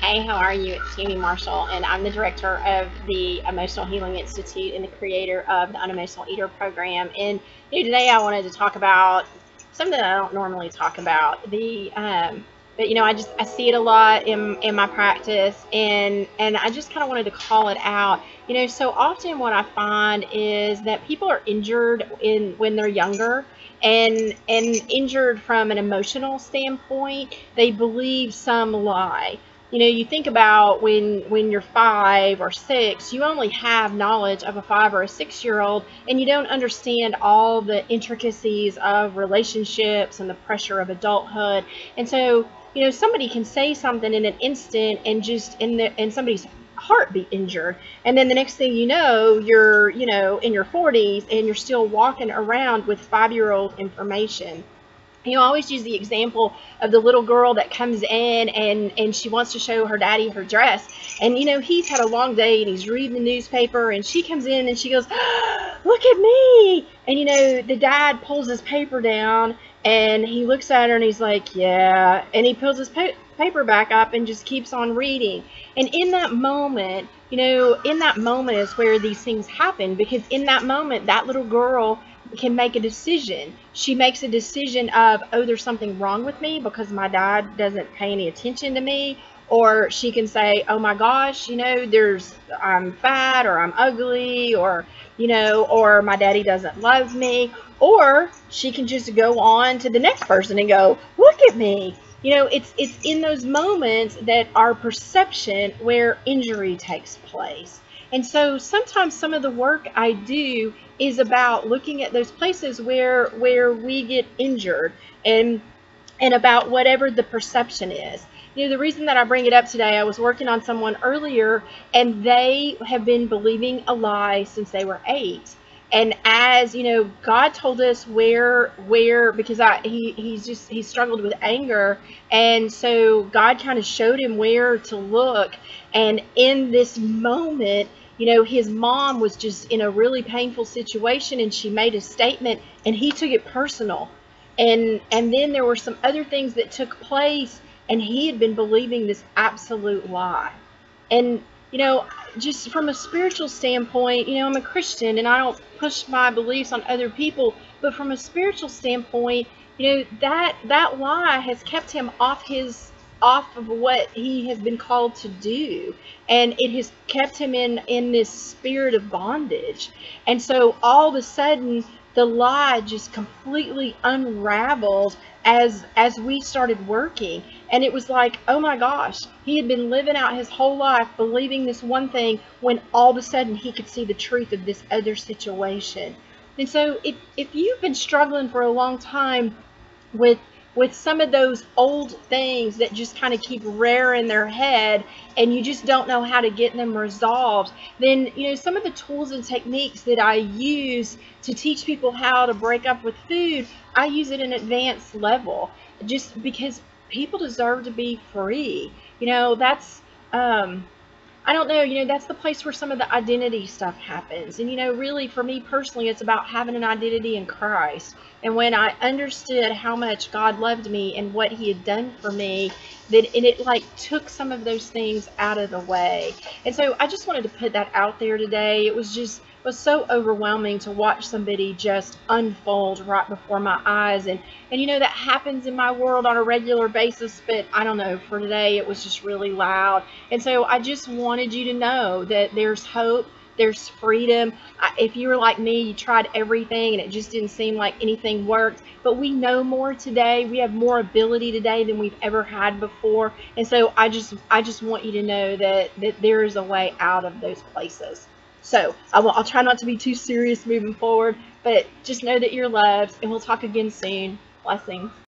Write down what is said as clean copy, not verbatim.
Hey, how are you? It's Tammy Marshall, and I'm the director of the Emotional Healing Institute and the creator of the Unemotional Eater program. And today I wanted to talk about something that I don't normally talk about. But I see it a lot in my practice, and I just kind of wanted to call it out. So often what I find is that people are injured when they're younger, and injured from an emotional standpoint. They believe some lie. You think about when you're 5 or 6, you only have knowledge of a 5 or 6 year old, and you don't understand all the intricacies of relationships and the pressure of adulthood. And so, somebody can say something in an instant and just and somebody's heart be injured, and then the next thing you know, you're in your 40s and you're still walking around with 5-year-old information. I always use the example of the little girl that comes in and she wants to show her daddy her dress. And, he's had a long day and he's reading the newspaper, and she comes in and she goes, "Look at me." And, the dad pulls his paper down and he looks at her and he's like, "Yeah." And he pulls his paper back up and just keeps on reading. And in that moment, is where these things happen, because in that moment, that little girl can make a decision. She makes a decision of, oh, there's something wrong with me because my dad doesn't pay any attention to me. Or she can say, oh my gosh, I'm fat, or I'm ugly, or my daddy doesn't love me. Or she can just go on to the next person and go, look at me. It's in those moments that our perception where injury takes place. And so sometimes some of the work I do is about looking at those places where we get injured, and about whatever the perception is. The reason that I bring it up today, I was working on someone earlier, and they have been believing a lie since they were 8. And as God told us where because he struggled with anger, and so God kind of showed him where to look. And in this moment, his mom was just in a really painful situation, and she made a statement, and he took it personal. And then there were some other things that took place, and he had been believing this absolute lie. And just from a spiritual standpoint, I'm a Christian and I don't push my beliefs on other people, but from a spiritual standpoint, that lie has kept him off of what he has been called to do, and it has kept him in this spirit of bondage. And so all of a sudden, the lie just completely unraveled as we started working. And it was like, oh my gosh, he had been living out his whole life believing this one thing, when all of a sudden he could see the truth of this other situation. And so if you've been struggling for a long time with some of those old things that just kind of keep rearing their head, and you just don't know how to get them resolved, then some of the tools and techniques that I use to teach people how to break up with food, I use at an advanced level, just because people deserve to be free. That's I don't know, that's the place where some of the identity stuff happens. And, really for me personally, it's about having an identity in Christ. And when I understood how much God loved me and what he had done for me, it like took some of those things out of the way. And so I just wanted to put that out there today. It was so overwhelming to watch somebody just unfold right before my eyes. And that happens in my world on a regular basis, but I don't know, for today it was just really loud. And so I just wanted you to know that there's hope, there's freedom. If you were like me, you tried everything and it just didn't seem like anything worked, but we know more today. We have more ability today than we've ever had before. And so I just want you to know that there is a way out of those places. So I'll try not to be too serious moving forward, but just know that you're loved, and we'll talk again soon. Blessings.